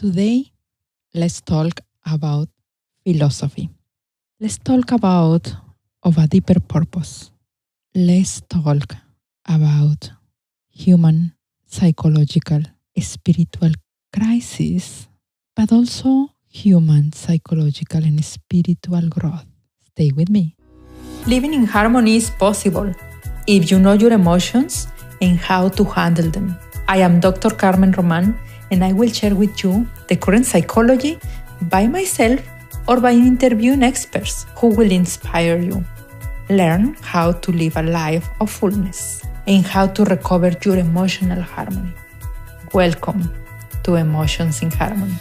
Today, let's talk about philosophy. Let's talk about of a deeper purpose. Let's talk about human psychological spiritual crisis, but also human psychological and spiritual growth. Stay with me. Living in harmony is possible if you know your emotions and how to handle them. I am Dr. Carmen Roman, and I will share with you the current psychology by myself or by interviewing experts who will inspire you. Learn how to live a life of fullness and how to recover your emotional harmony. Welcome to Emotions in Harmony.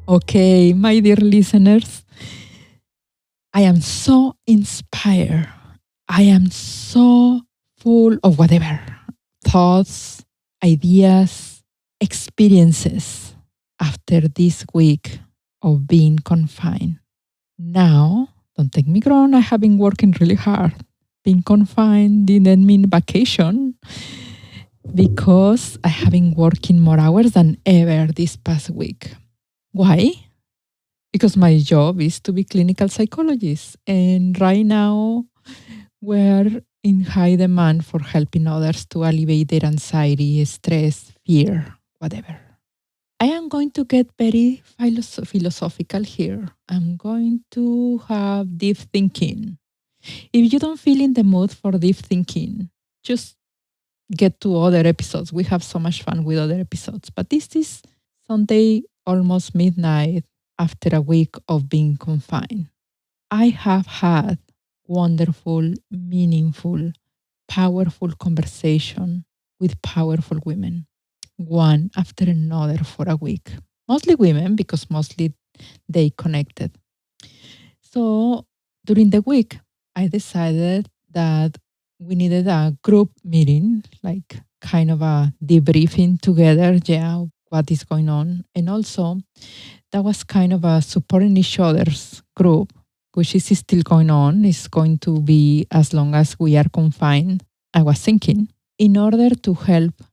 Okay, my dear listeners, I am so inspired. I am so full of whatever thoughts, ideas, experiences after this week of being confined. Now, don't take me wrong, I have been working really hard. Being confined didn't mean vacation because I have been working more hours than ever this past week. Why? Because my job is to be clinical psychologist. And right now, we're in high demand for helping others to alleviate their anxiety, stress, fear, whatever. I am going to get very philosophical here. I'm going to have deep thinking. If you don't feel in the mood for deep thinking, just get to other episodes. We have so much fun with other episodes. But this is Sunday, almost midnight, after a week of being confined. I have had wonderful, meaningful, powerful conversation with powerful women, one after another for a week. Mostly women, because mostly they connected. So during the week, I decided that we needed a group meeting, like kind of a debriefing together, what is going on. And also, that was kind of a supporting each other's group, which is still going on. It's going to be as long as we are confined. I was thinking, in order to help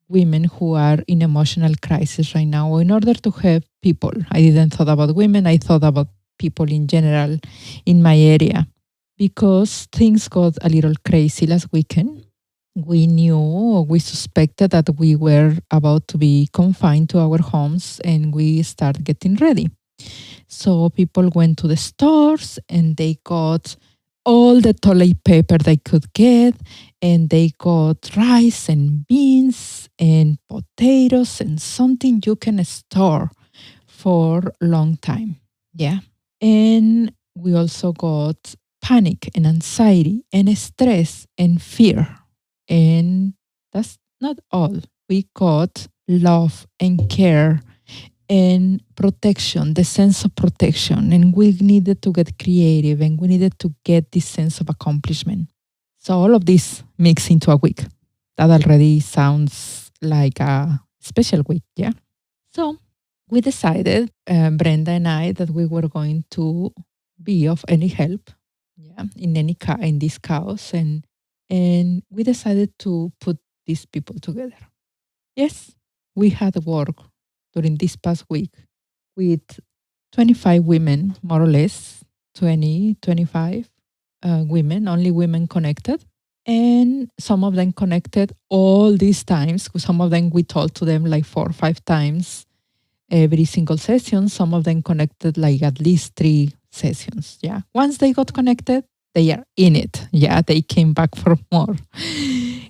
women who are in emotional crisis right now, or in order to help people, I didn't thought about women, I thought about people in general in my area, because things got a little crazy last weekend. We knew, or we suspected that we were about to be confined to our homes, and we started getting ready. So people went to the stores and they got all the toilet paper they could get, and they got rice and beans and potatoes and something you can store for a long time. Yeah. And we also got panic and anxiety and stress and fear. And that's not all. We got love and care and protection, the sense of protection. And we needed to get creative and we needed to get this sense of accomplishment. So all of this mixed into a week. That already sounds like a special week, yeah? So we decided, Brenda and I, that we were going to be of any help, yeah, in this chaos, and we decided to put these people together. Yes, we had work during this past week with 25 women, more or less, 20, 25 women, only women connected. And some of them connected all these times. Some of them we told to them like 4 or 5 times every single session. Some of them connected like at least 3 sessions. Yeah. Once they got connected, they are in it. Yeah. They came back for more.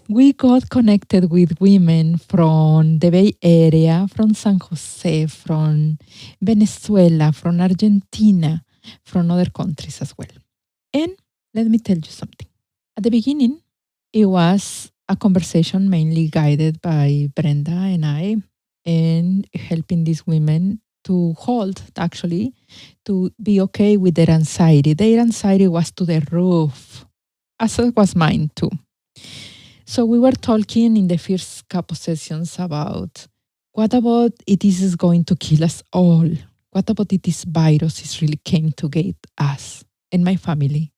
We got connected with women from the Bay Area, from San Jose, from Venezuela, from Argentina, from other countries as well. And let me tell you something. At the beginning, it was a conversation mainly guided by Brenda and I, and helping these women to hold, actually, to be okay with their anxiety. Their anxiety was to the roof, as it was mine too. So we were talking in the first couple sessions about what about it is going to kill us all? What about if this virus is really came to get us and my family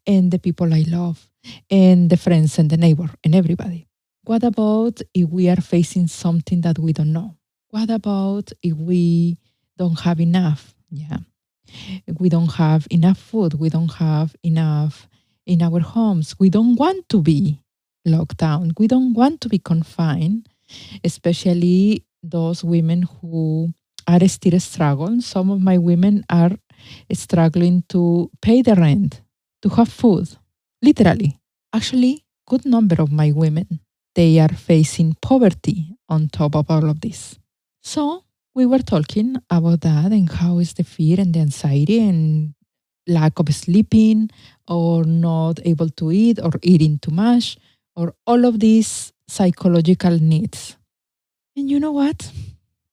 and the people I love and the friends and the neighbor and everybody? What about if we are facing something that we don't know? What about if we don't have enough? Yeah. We don't have enough food. We don't have enough in our homes. We don't want to be locked down. We don't want to be confined, especially those women who are still struggling. Some of my women are struggling to pay the rent, to have food, literally. Actually, good number of my women, they are facing poverty on top of all of this. So we were talking about that and how is the fear and the anxiety and lack of sleeping or not able to eat or eating too much or all of these psychological needs. And you know what?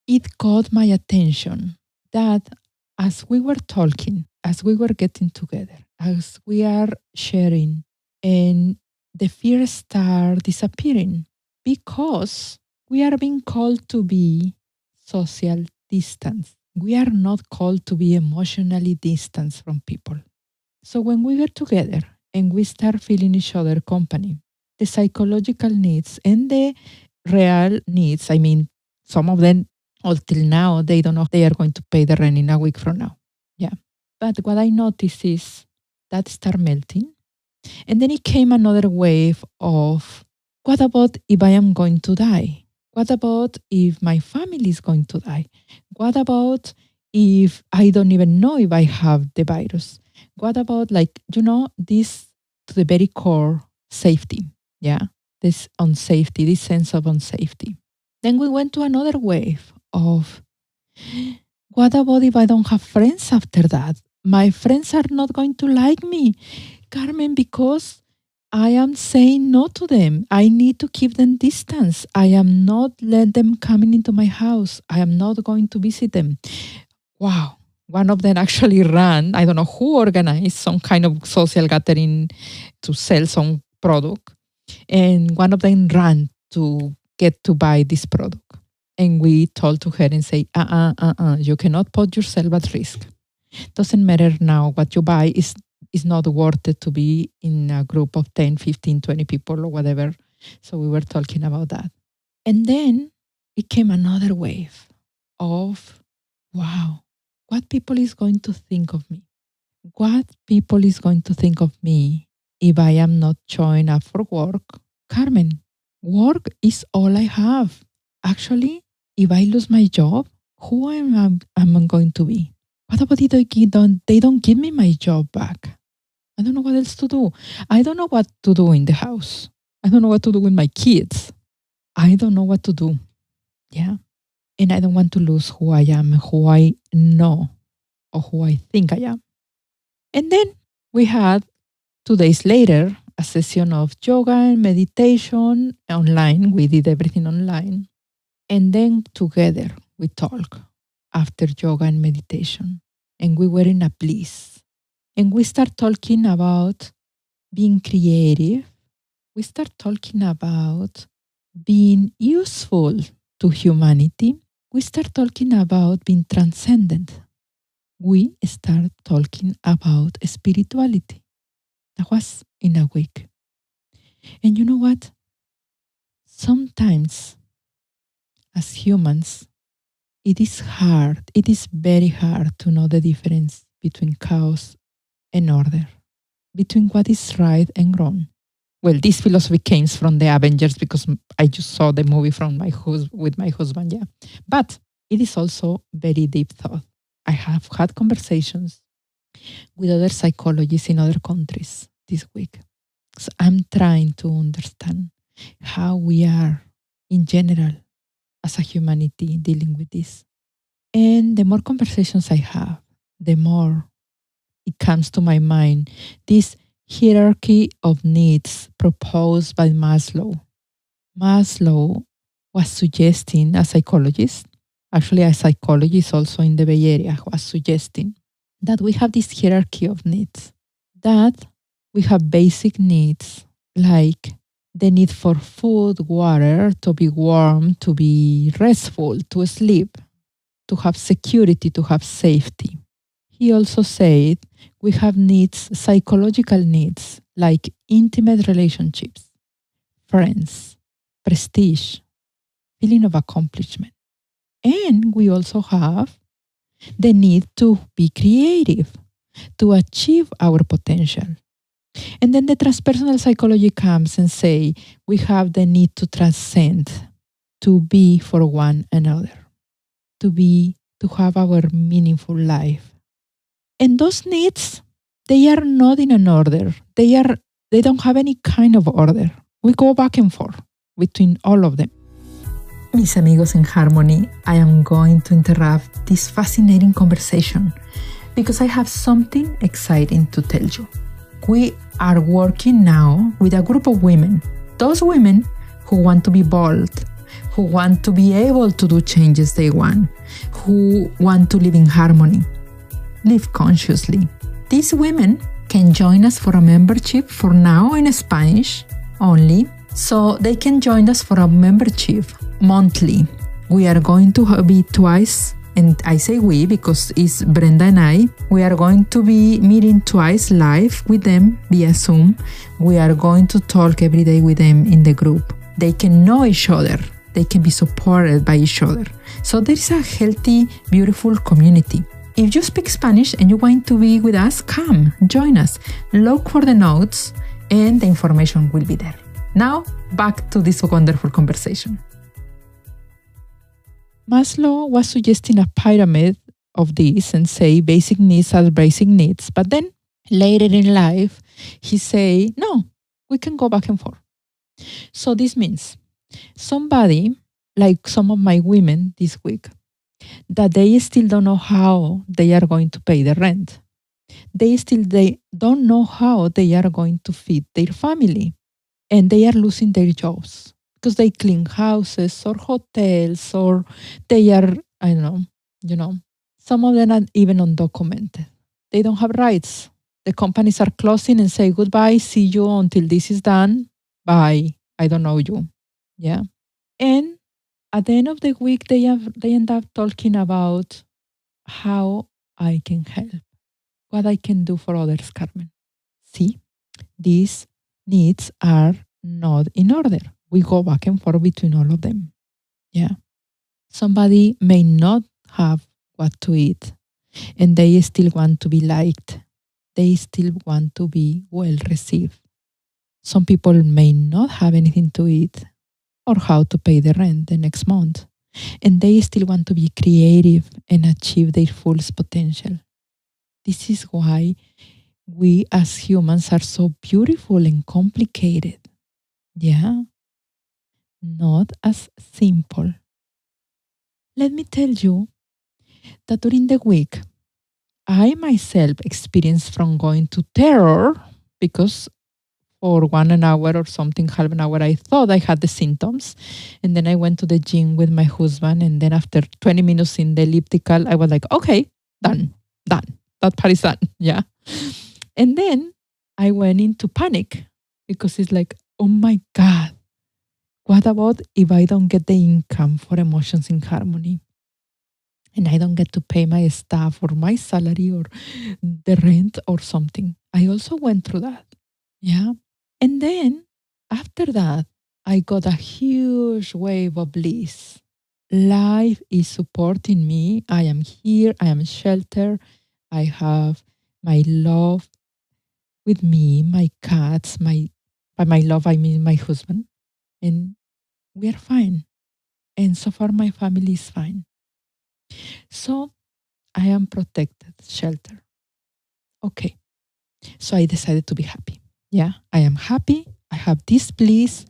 It caught my attention that as we were talking, as we were getting together, as we are sharing, and the fear start disappearing because we are being called to be social distance. We are not called to be emotionally distant from people. So when we get together and we start feeling each other company, the psychological needs and the real needs, I mean, some of them until now, they don't know if they are going to pay the rent in a week from now. Yeah. But what I noticed is that start melting. And then it came another wave of what about if I am going to die? What about if my family is going to die? What about if I don't even know if I have the virus? What about, like, this to the very core safety? Yeah. This unsafety, this sense of unsafety. Then we went to another wave of what about if I don't have friends after that? My friends are not going to like me, Carmen, because I am saying no to them. I need to keep them distance. I am not let them coming into my house. I am not going to visit them. Wow. One of them actually ran, I don't know who organized some kind of social gathering to sell some product. And one of them ran to get to buy this product. And we told to her and say, you cannot put yourself at risk. Doesn't matter now what you buy is not worth it to be in a group of 10, 15, 20 people or whatever. So we were talking about that. And then it came another wave of, wow, what people is going to think of me? What people is going to think of me if I am not showing up for work? Carmen, work is all I have. Actually, if I lose my job, who am I going to be? What about if they don't give me my job back? I don't know what else to do. I don't know what to do in the house. I don't know what to do with my kids. I don't know what to do. Yeah. And I don't want to lose who I am, who I know, or who I think I am. And then we had 2 days later a session of yoga and meditation online. We did everything online. And then together we talk after yoga and meditation. And we were in a bliss. And we start talking about being creative. We start talking about being useful to humanity. We start talking about being transcendent. We start talking about spirituality. That was in a week. And you know what? Sometimes as humans, it is hard, it is very hard to know the difference between chaos and order, between what is right and wrong. Well, this philosophy came from the Avengers because I just saw the movie from with my husband, yeah. But it is also very deep thought. I have had conversations with other psychologists in other countries this week. So I'm trying to understand how we are in general as a humanity dealing with this. And the more conversations I have, the more it comes to my mind this hierarchy of needs proposed by Maslow. Maslow was suggesting, a psychologist, actually a psychologist also in the Bay Area, was suggesting that we have this hierarchy of needs, that we have basic needs like the need for food, water, to be warm, to be restful, to sleep, to have security, to have safety. He also said we have needs, psychological needs, like intimate relationships, friends, prestige, feeling of accomplishment. And we also have the need to be creative, to achieve our potential. And then the transpersonal psychology comes and say we have the need to transcend, to be for one another, to have our meaningful life. And those needs, they are not in an order. They don't have any kind of order. We go back and forth between all of them. Mis amigos in harmony, I am going to interrupt this fascinating conversation because I have something exciting to tell you. We are working now with a group of women, those women who want to be bold, who want to be able to do changes they want, who want to live in harmony, live consciously. These women can join us for a membership for now in Spanish only, so they can join us for a membership monthly. We are going to be twice, and I say we because it's Brenda and I. We are going to be meeting twice live with them via Zoom. We are going to talk every day with them in the group. They can know each other. They can be supported by each other. So there is a healthy, beautiful community. If you speak Spanish and you want to be with us, come, join us. Look for the notes and the information will be there. Now, back to this wonderful conversation. Maslow was suggesting a pyramid of this and say basic needs are basic needs. But then later in life, he say, no, we can go back and forth. So this means somebody, like some of my women this week, that they still don't know how they are going to pay the rent. They don't know how they are going to feed their family. And they are losing their jobs because they clean houses or hotels or they are, I don't know, some of them are even undocumented. They don't have rights. The companies are closing and say goodbye, see you until this is done. Bye. I don't know you. Yeah. And at the end of the week, they end up talking about how I can help, what I can do for others, Carmen. See, these needs are not in order. We go back and forth between all of them. Yeah. Somebody may not have what to eat and they still want to be liked. They still want to be well received. Some people may not have anything to eat or how to pay the rent the next month. And they still want to be creative and achieve their full potential. This is why we as humans are so beautiful and complicated. Yeah. Not as simple. Let me tell you that during the week, I myself experienced from going to terror because for 1 hour or something, half an hour, I thought I had the symptoms. And then I went to the gym with my husband. And then after 20 minutes in the elliptical, I was like, okay, done. That part is done. Yeah. And then I went into panic because it's like, oh my God, what about if I don't get the income for emotions in harmony? And I don't get to pay my staff or my salary or the rent or something. I also went through that. Yeah. And then after that, I got a huge wave of bliss. Life is supporting me. I am here. I am sheltered. I have my love with me, my cats, by my love, I mean my husband. And we are fine. And so far, my family is fine. So I am protected, sheltered. Okay. So I decided to be happy. Yeah, I am happy. I have this bliss.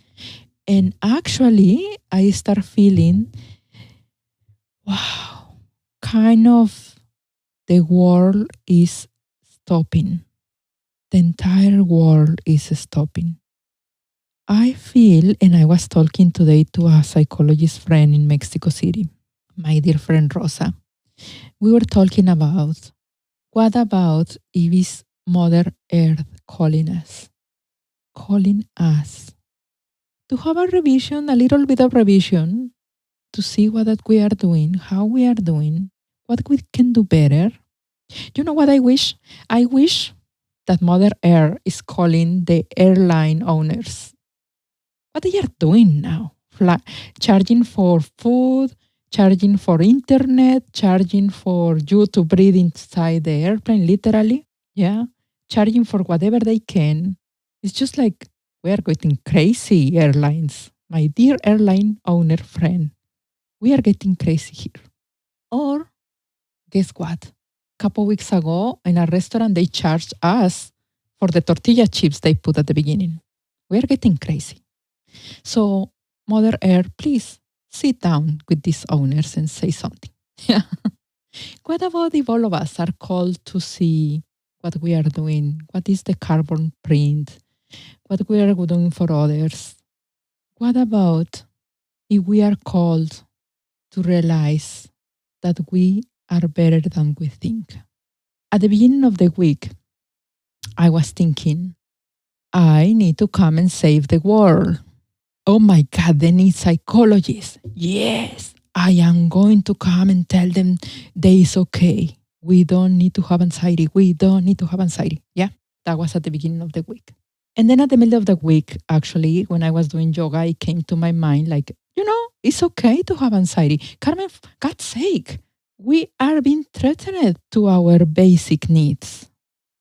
And actually, I start feeling, wow, kind of the world is stopping. The entire world is stopping. I feel, and I was talking today to a psychologist friend in Mexico City, my dear friend Rosa. We were talking about what about if it's Mother Earth calling us to have a revision, a little bit of revision, to see what that we are doing, how we are doing, what we can do better. You know what I wish? I wish that Mother Earth is calling the airline owners. What they are doing now? Charging for food, charging for internet, charging for you to breathe inside the airplane, literally. Yeah. Charging for whatever they can. It's just like we are getting crazy, airlines. My dear airline owner friend, we are getting crazy here. Or guess what? Couple weeks ago in a restaurant, they charged us for the tortilla chips they put at the beginning. We are getting crazy. So, Mother Air, please sit down with these owners and say something. Yeah. What about if all of us are called to see what we are doing? What is the carbon print? What we are doing for others? What about if we are called to realize that we are better than we think? At the beginning of the week, I was thinking, I need to come and save the world. Oh my God, they need psychologists. Yes, I am going to come and tell them that it's okay. We don't need to have anxiety. We don't need to have anxiety. Yeah, that was at the beginning of the week. And then at the middle of the week, actually, when I was doing yoga, it came to my mind like, it's okay to have anxiety. Carmen, for God's sake, we are being threatened to our basic needs.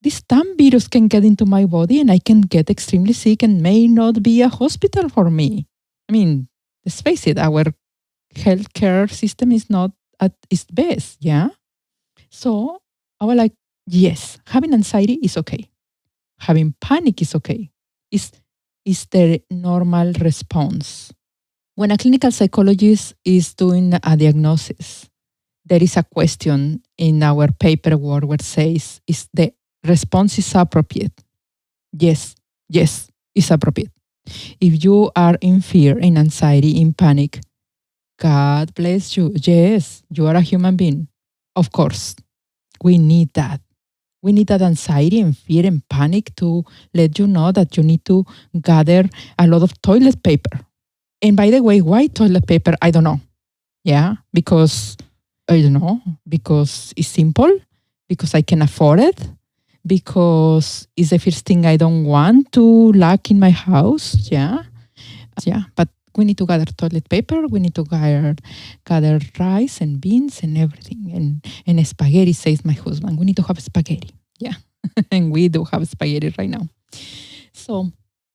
This damn virus can get into my body and I can get extremely sick and may not be a hospital for me. I mean, let's face it, our healthcare system is not at its best, yeah? So I was like, yes, having anxiety is okay. Having panic is okay. It's the normal response. When a clinical psychologist is doing a diagnosis, there is a question in our paperwork where it says, is the response is appropriate? Yes, it's appropriate. If you are in fear, in anxiety, in panic, God bless you. Yes, you are a human being. Of course, we need that. We need that anxiety and fear and panic to let you know that you need to gather a lot of toilet paper. And by the way, why toilet paper? I don't know. Yeah, because I don't know, because it's simple, because I can afford it, because it's the first thing I don't want to lack in my house. Yeah. But we need to gather toilet paper. We need to gather rice and beans and everything. And spaghetti, says my husband. We need to have spaghetti. Yeah. And we do have spaghetti right now. So,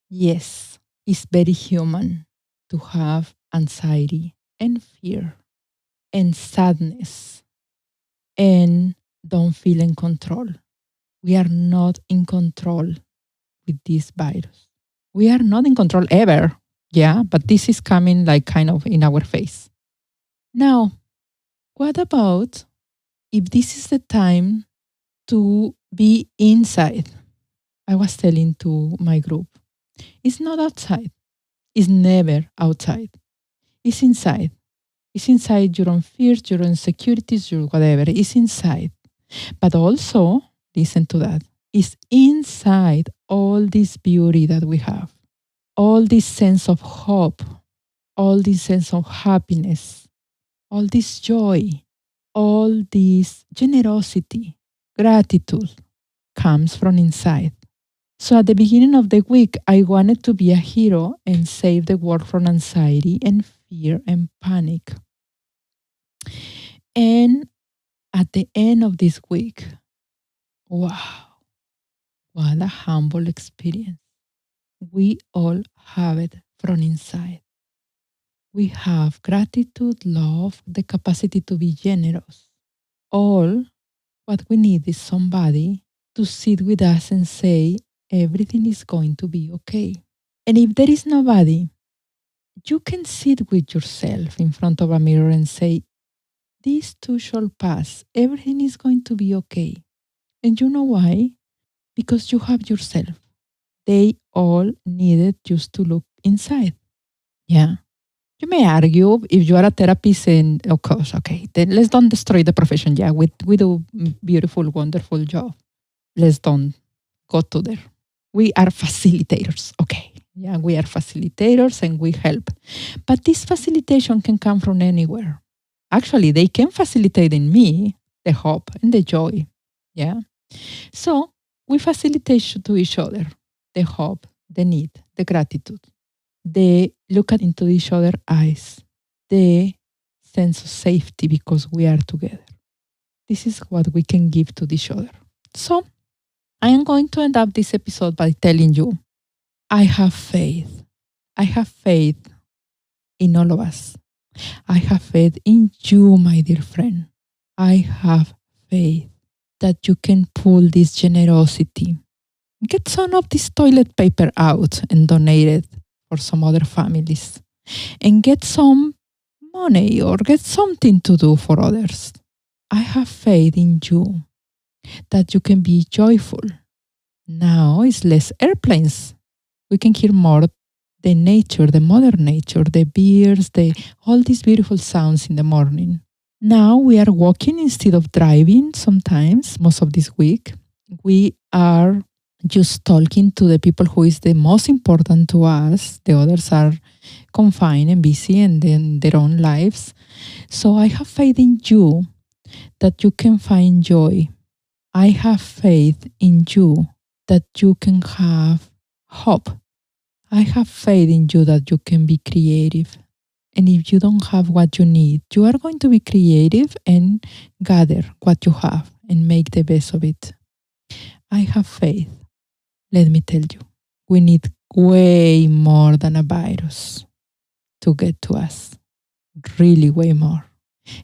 yes, it's very human to have anxiety and fear and sadness and don't feel in control. We are not in control with this virus. We are not in control ever. Yeah, but this is coming like kind of in our face. Now, what about if this is the time to be inside? I was telling to my group, it's not outside. It's never outside. It's inside. It's inside your own fears, your insecurities, your whatever. It's inside. But also, listen to that. It's inside all this beauty that we have. All this sense of hope, all this sense of happiness, all this joy, all this generosity, gratitude comes from inside. So at the beginning of the week, I wanted to be a hero and save the world from anxiety and fear and panic. And at the end of this week, wow, what a humble experience. We all have it from inside. We have gratitude, love, the capacity to be generous. All what we need is somebody to sit with us and say, everything is going to be okay. And if there is nobody, you can sit with yourself in front of a mirror and say, this too shall pass. Everything is going to be okay. And you know why? Because you have yourself. They all needed just to look inside. Yeah. You may argue if you are a therapist and of course, okay, then let's don't destroy the profession. Yeah, we do beautiful, wonderful job. Let's don't go to there. We are facilitators. Okay. Yeah, we are facilitators and we help. But this facilitation can come from anywhere. Actually, they can facilitate in me the hope and the joy. Yeah. So we facilitate to each other the hope, the need, the gratitude. They look into each other's eyes, the sense of safety because we are together. This is what we can give to each other. So I am going to end up this episode by telling you, I have faith. I have faith in all of us. I have faith in you, my dear friend. I have faith that you can pull this generosity. Get some of this toilet paper out and donate it for some other families. And get some money or get something to do for others. I have faith in you that you can be joyful. Now it's less airplanes. We can hear more the nature, the mother nature, the birds, all these beautiful sounds in the morning. Now we are walking instead of driving sometimes, most of this week. We are just talking to the people who is the most important to us. The others are confined and busy and in their own lives. So I have faith in you that you can find joy. I have faith in you that you can have hope. I have faith in you that you can be creative. And if you don't have what you need, you are going to be creative and gather what you have and make the best of it. I have faith. Let me tell you, we need way more than a virus to get to us. Really way more.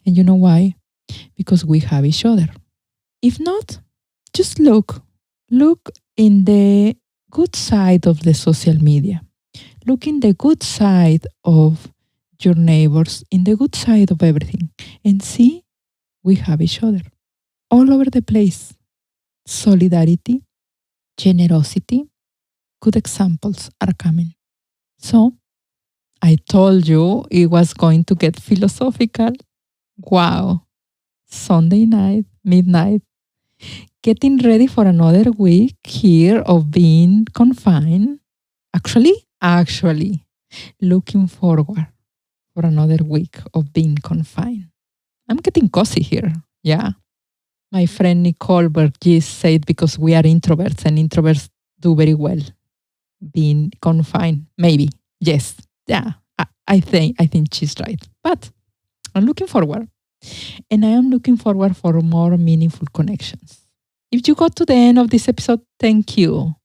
And you know why? Because we have each other. If not, just look. Look in the good side of the social media. Look in the good side of your neighbors, in the good side of everything. And see, we have each other. All over the place. Solidarity, generosity, good examples are coming. So, I told you it was going to get philosophical. Wow. Sunday night, midnight. Getting ready for another week here of being confined. Actually, looking forward for another week of being confined. I'm getting cozy here. Yeah. My friend Nicole Bergis said because we are introverts and introverts do very well being confined. Maybe. Yes. Yeah. I think she's right. But I'm looking forward. And I am looking forward for more meaningful connections. If you got to the end of this episode, thank you.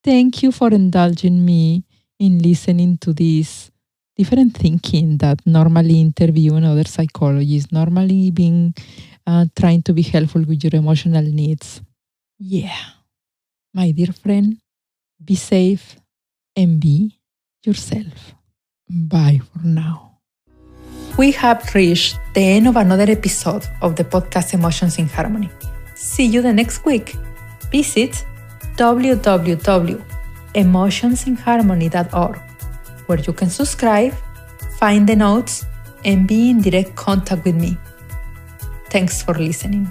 Thank you for indulging me in listening to this different thinking that normally interviewing other psychologists, normally being trying to be helpful with your emotional needs. Yeah. My dear friend, be safe and be yourself. Bye for now. We have reached the end of another episode of the podcast Emotions in Harmony. See you the next week. Visit www.emotionsinharmony.org, where you can subscribe, find the notes, and be in direct contact with me. Thanks for listening.